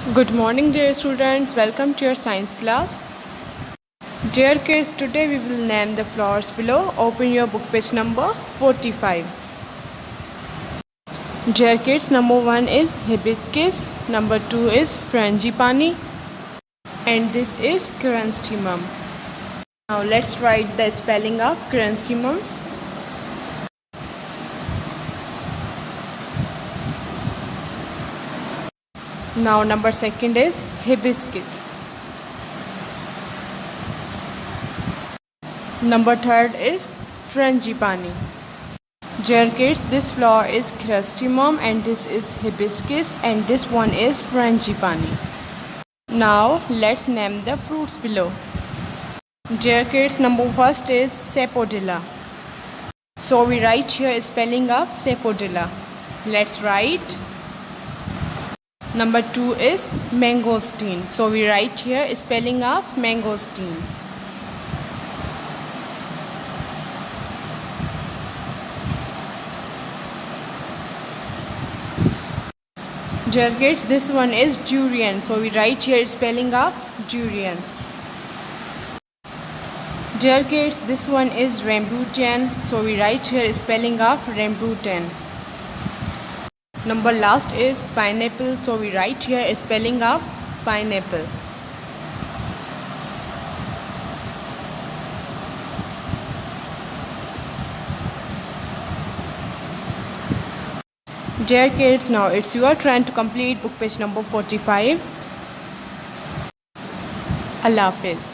Good morning, dear students. Welcome to your science class. Dear kids, today we will name the flowers below. Open your book page number 45. Dear kids, number 1 is hibiscus, number 2 is frangipani, and this is chrysanthemum. Now let's write the spelling of chrysanthemum. Now number 2 is hibiscus. Number 3 is frangipani. Dear kids, this flower is chrysanthemum and this is hibiscus and this one is frangipani. Now let's name the fruits below. Dear kids, number 1 is sapodilla. So we write here spelling of sapodilla. Let's write. Number 2 is mangosteen. So we write here spelling of mangosteen. Dear kids, this one is durian. So we write here spelling of durian. Dear kids, this one is rambutan. So we write here spelling of rambutan. Number last is pineapple. So we write here spelling of pineapple. Dear kids, now it's your turn to complete book page number 45. Allah Hafiz.